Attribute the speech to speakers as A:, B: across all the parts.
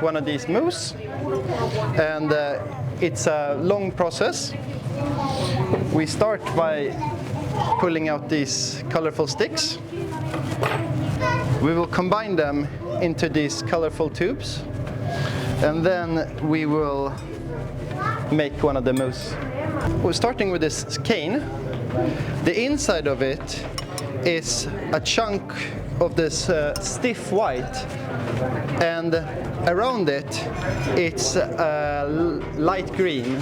A: make one of these mousse, and it's a long process. We start by pulling out these colorful sticks. We will combine them into these colorful tubes, and then we will make one of the mousse. We're starting with this cane. The inside of it is a chunk of this stiff white, and around it it's light green.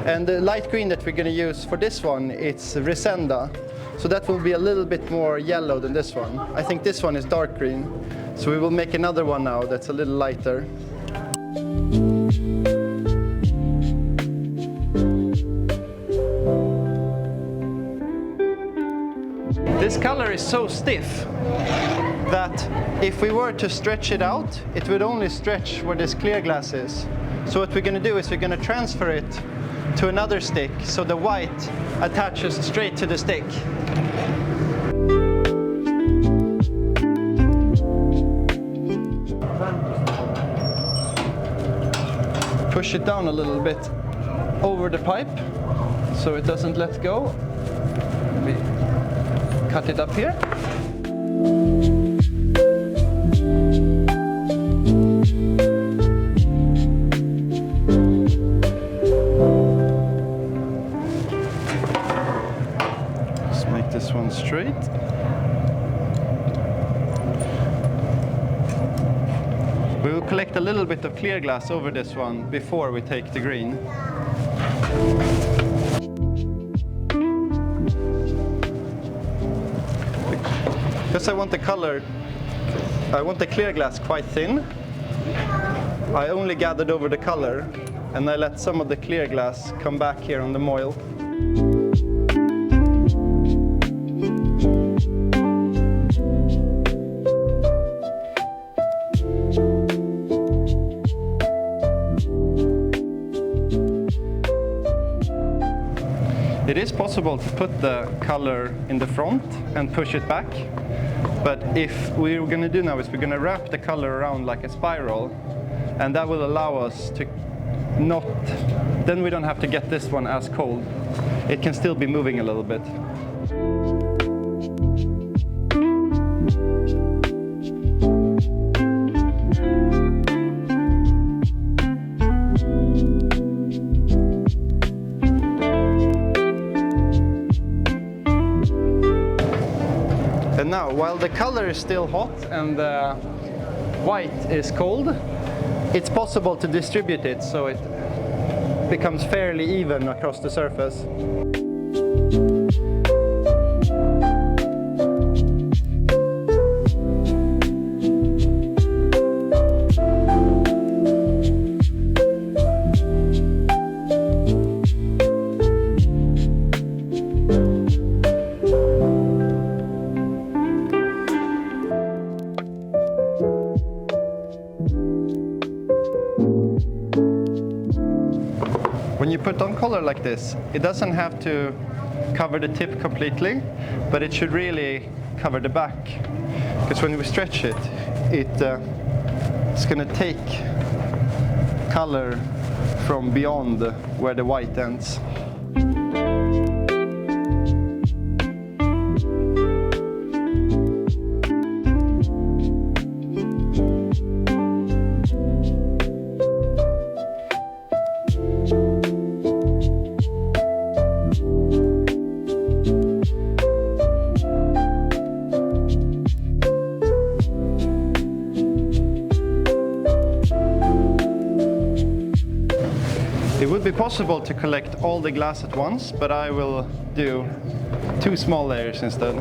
A: And the light green that we're going to use for this one, it's Resenda. So that will be a little bit more yellow than this one. I think this one is dark green. So we will make another one now that's a little lighter. This color is so stiff that if we were to stretch it out, it would only stretch where this clear glass is. So what we're going to do is we're going to transfer it to another stick so the white attaches straight to the stick. Push it down a little bit over the pipe so it doesn't let go. We cut it up here. Let's make this one straight. We will collect a little bit of clear glass over this one before we take the green. Because I want the clear glass quite thin, I only gathered over the color and I let some of the clear glass come back here on the moil. It is possible to put the color in the front and push it back, but if we're going to do now is we're going to wrap the color around like a spiral, and that will allow us to then we don't have to get this one as cold. It can still be moving a little bit. And now, while the color is still hot and the white is cold, it's possible to distribute it so it becomes fairly even across the surface. When you put on color like this, it doesn't have to cover the tip completely, but it should really cover the back. Because when we stretch it, it's going to take color from beyond where the white ends. It would be possible to collect all the glass at once, but I will do 2 small layers instead.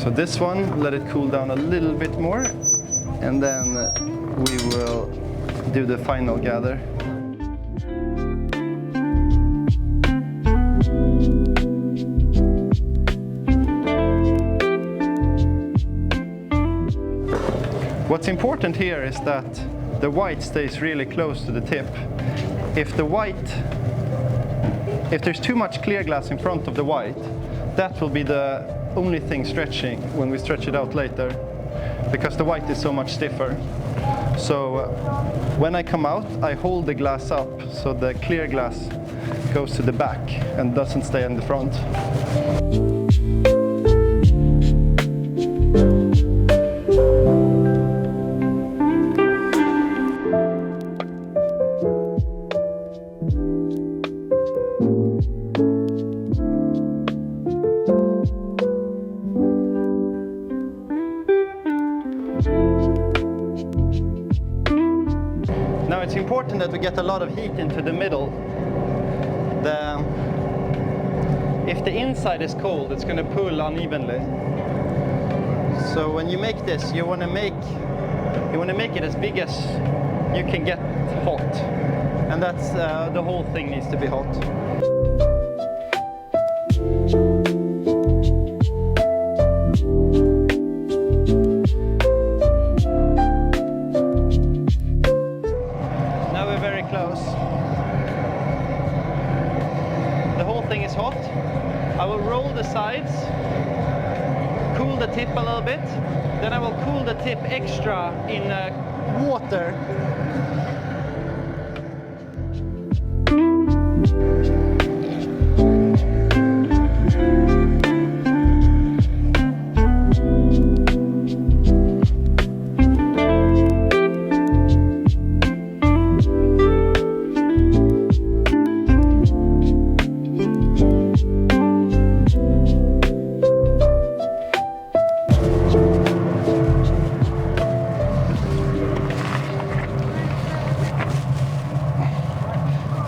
A: So this one, let it cool down a little bit more, and then we will do the final gather. What's important here is that the white stays really close to the tip. If there's too much clear glass in front of the white, that will be the only thing stretching when we stretch it out later, because the white is so much stiffer. So when I come out, I hold the glass up so the clear glass goes to the back and doesn't stay in the front. Now it's important that we get a lot of heat into the middle. If the inside is cold, it's going to pull unevenly. So when you make this, you want to make it as big as you can get hot, and that's the whole thing needs to be hot. Now we're very close. The whole thing is hot. I will roll the sides, cool the tip a little bit, then I will cool the tip extra in water.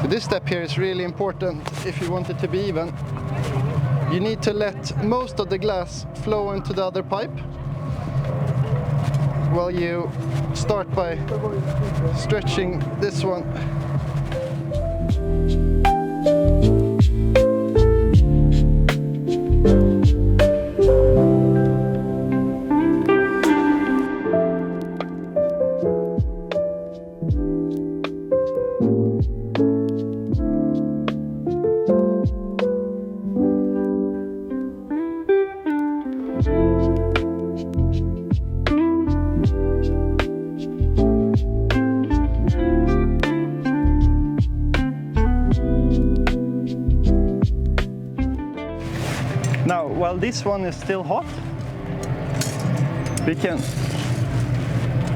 A: This step here is really important if you want it to be even. You need to let most of the glass flow into the other pipe while you start by stretching this one. Now, while this one is still hot, we can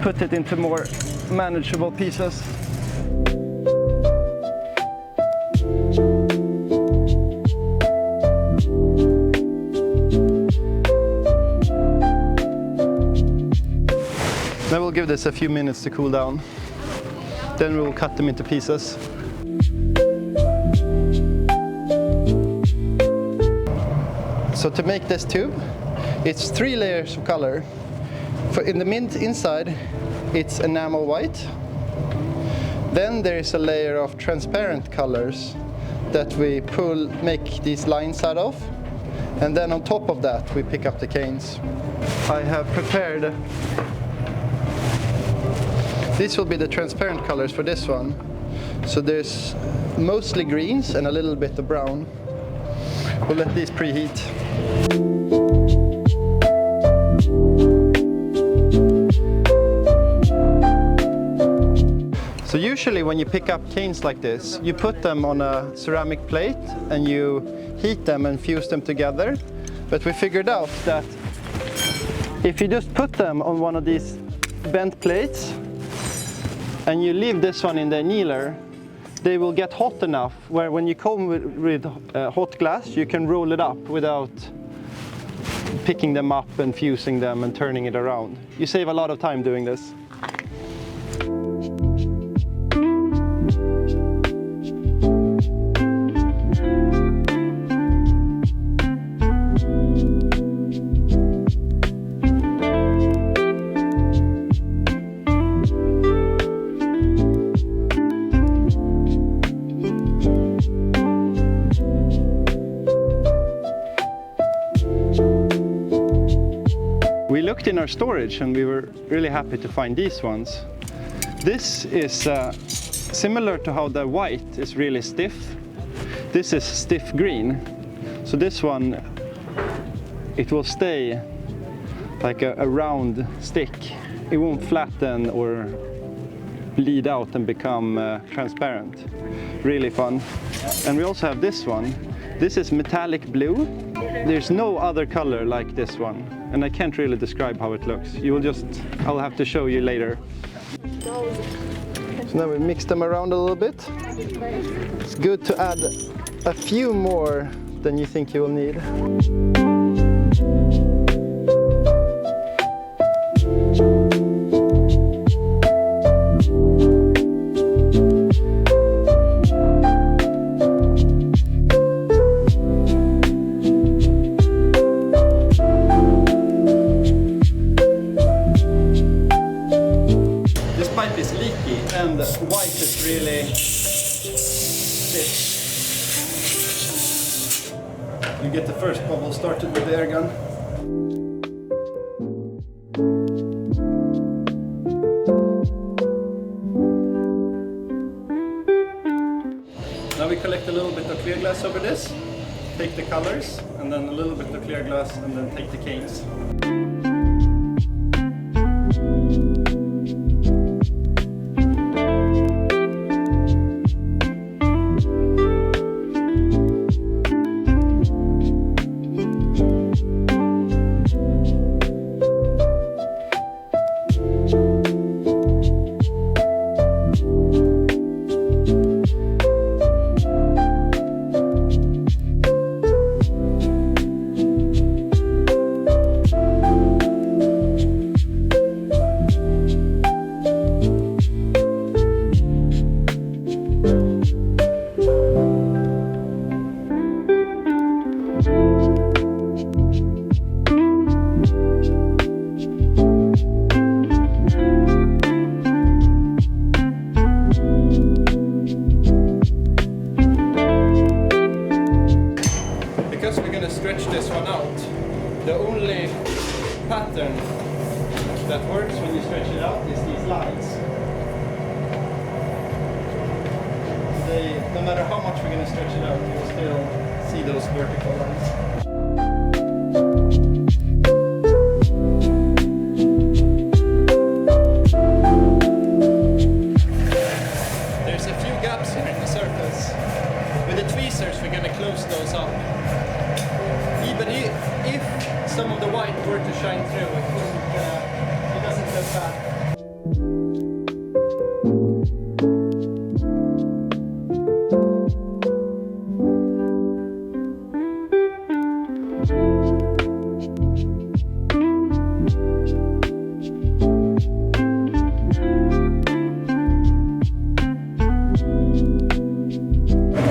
A: put it into more manageable pieces. Then we'll give this a few minutes to cool down. Then we'll cut them into pieces. So to make this tube, it's 3 layers of color. In the inside, it's enamel white. Then there is a layer of transparent colors that we make these lines out of. And then on top of that, we pick up the canes. I have prepared, these will be the transparent colors for this one. So there's mostly greens and a little bit of brown. We'll let these preheat. So usually when you pick up canes like this, you put them on a ceramic plate and you heat them and fuse them together. But we figured out that if you just put them on one of these bent plates and you leave this one in the annealer, they will get hot enough where when you come with hot glass, you can roll it up without picking them up and fusing them and turning it around. You save a lot of time doing this. We looked in our storage and we were really happy to find these ones. This is similar to how the white is really stiff. This is stiff green. So this one, it will stay like a round stick. It won't flatten or bleed out and become transparent. Really fun. And we also have this one. This is metallic blue. There's no other color like this one, and I can't really describe how it looks. I'll have to show you later. So now we mix them around a little bit. It's good to add a few more than you think you will need. And white is really thick. You get the first bubble started with the air gun. Now we collect a little bit of clear glass over this, take the colors, and then a little bit of clear glass, and then take the canes. Stretch this one out. The only pattern that works when you stretch it out is these lines. No matter how much we're going to stretch it out, you'll still see those vertical lines. There's a few gaps here in the surface. With the tweezers, we're going to close those up. But if some of the white were to shine through, it doesn't look bad.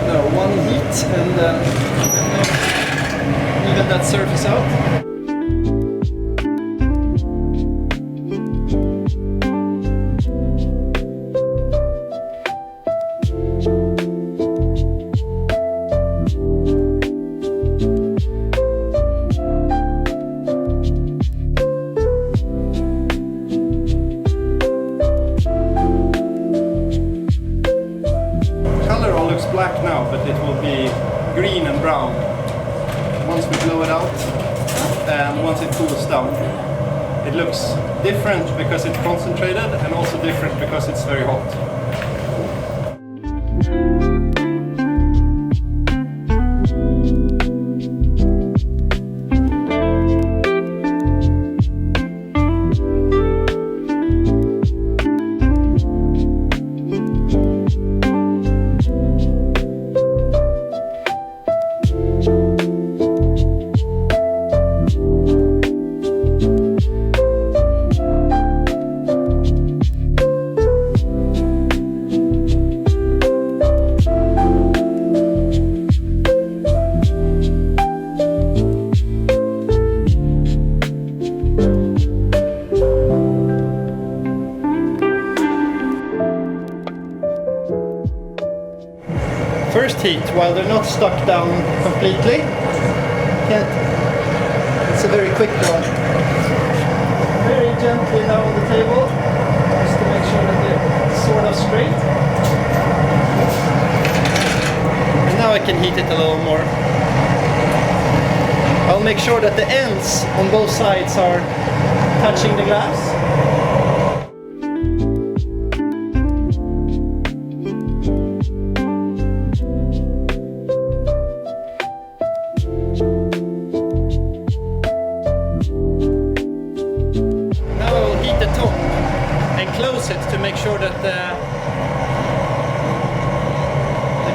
A: Now one heat and even that surface out. Color all looks black now, but it will be green and brown once we blow it out and once it cools down. It looks different because it's concentrated and also different because it's very hot. First heat, while they're not stuck down completely, it's a very quick one. Very gently now on the table, just to make sure that they're sort of straight. And now I can heat it a little more. I'll make sure that the ends on both sides are touching the glass.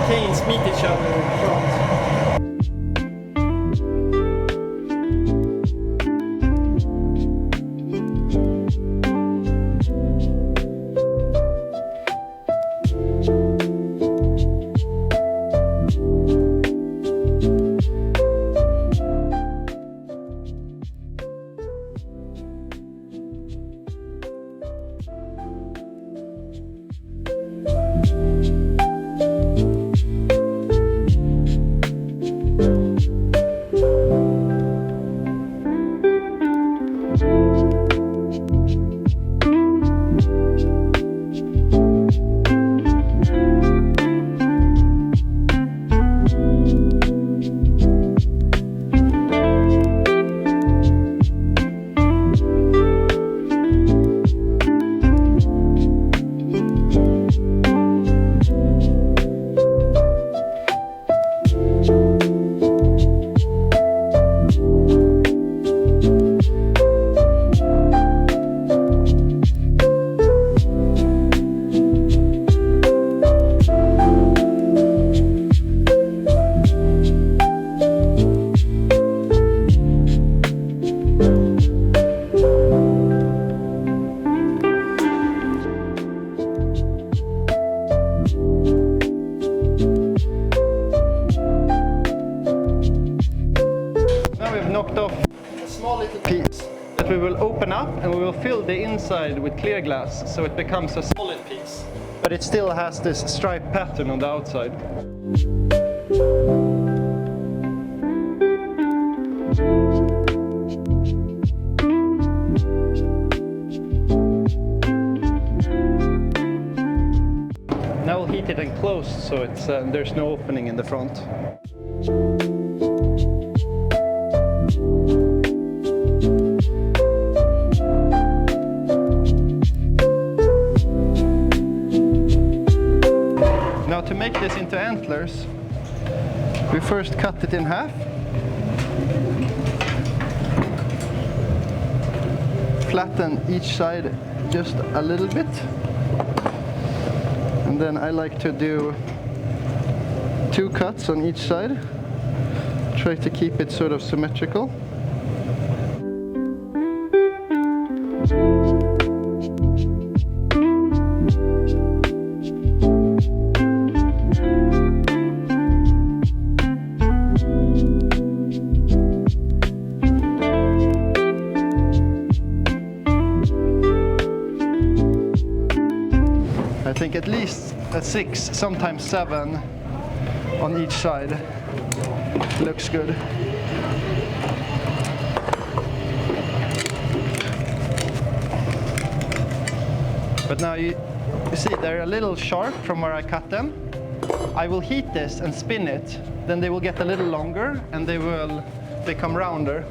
B: canes meet each other in front.
A: Knocked off a small little piece that we will open up, and we will fill the inside with clear glass so it becomes a solid piece. But it still has this stripe pattern on the outside. Now we'll heat it enclosed so there's no opening in the front. Now to make this into antlers, we first cut it in half. Flatten each side just a little bit. And then I like to do 2 cuts on each side. Try to keep it sort of symmetrical. I think at least a 6, sometimes 7 on each side looks good. But now you see they're a little sharp from where I cut them. I will heat this and spin it, then they will get a little longer and they will become rounder.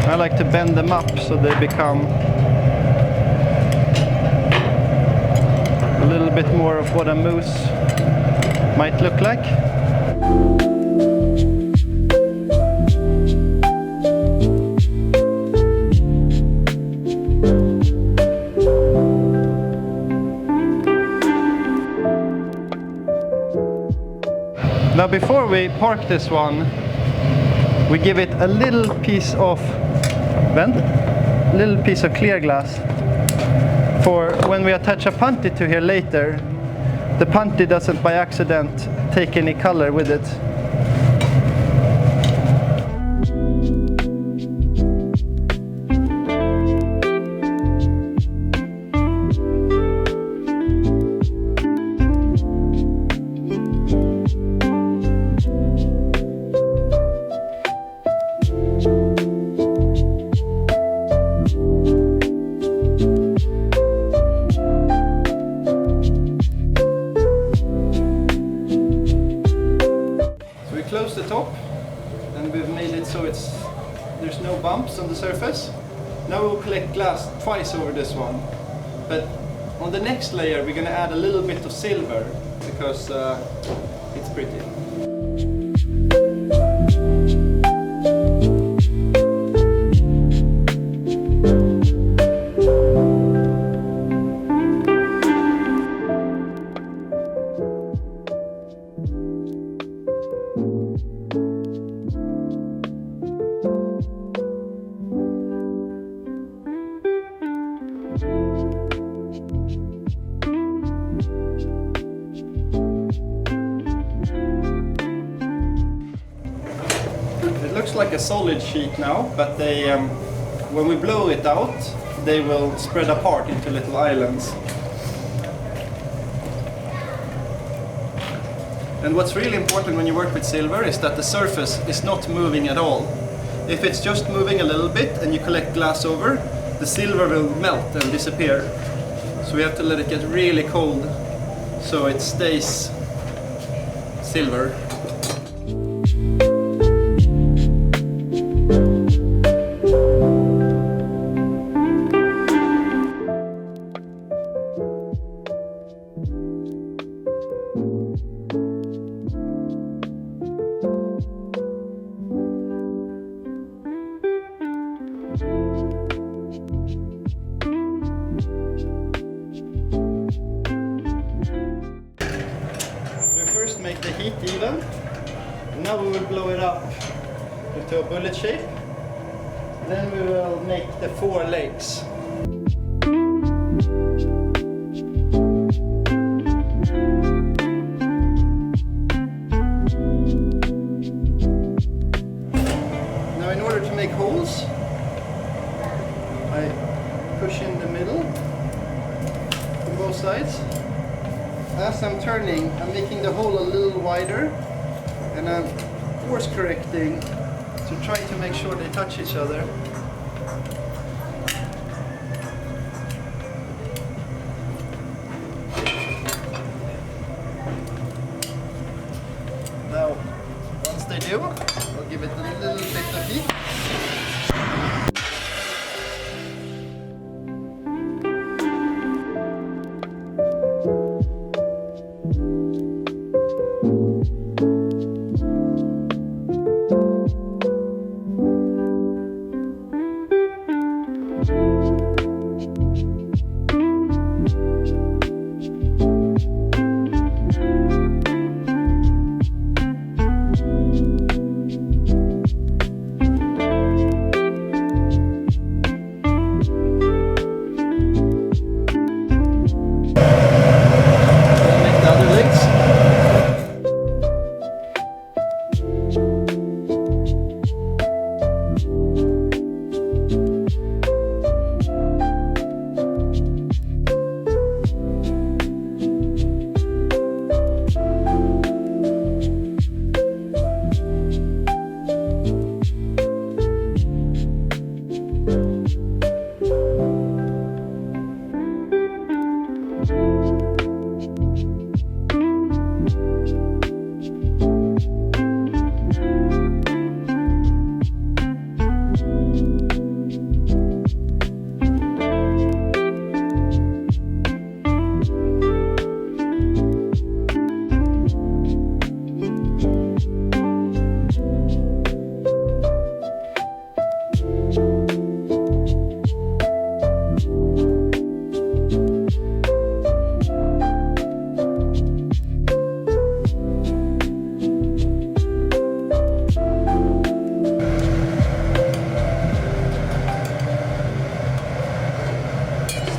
A: I like to bend them up so they become a little bit more of what a moose might look like. Now before we park this one, we give it a little piece of clear glass for when we attach a punty to here later, the punty doesn't by accident take any color with it. bumps on the surface. Now we'll collect glass twice over this one. But on the next layer we're going to add a little bit of silver because it's pretty. Looks like a solid sheet now, but they, when we blow it out, they will spread apart into little islands. And what's really important when you work with silver is that the surface is not moving at all. If it's just moving a little bit and you collect glass over, the silver will melt and disappear. So we have to let it get really cold so it stays silver. Make the heat even. And now we will blow it up into a bullet shape. Then we will make the 4 legs. Now in order to make holes, I push in the middle on both sides. As I'm turning, I'm making the hole a little wider and I'm course correcting to try to make sure they touch each other. Now, once they do, I'll give it a little bit of heat.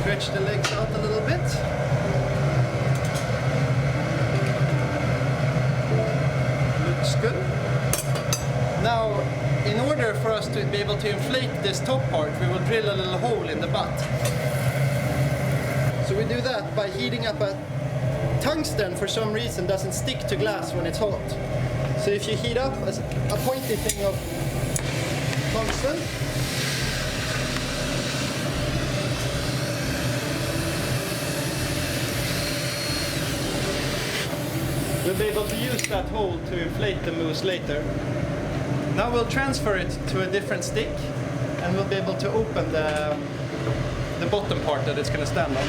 A: Stretch the legs out a little bit. Looks good. Now, in order for us to be able to inflate this top part, we will drill a little hole in the butt. So we do that by heating up a tungsten. For some reason doesn't stick to glass when it's hot. So if you heat up a pointy thing of tungsten, we'll be able to use that hole to inflate the mousse later. Now we'll transfer it to a different stick and we'll be able to open the bottom part that it's going to stand on.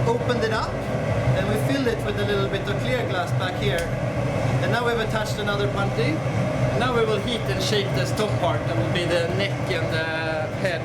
A: Opened it up, and we filled it with a little bit of clear glass back here, and now we've attached another puntty, and now we will heat and shape this top part that will be the neck and the head.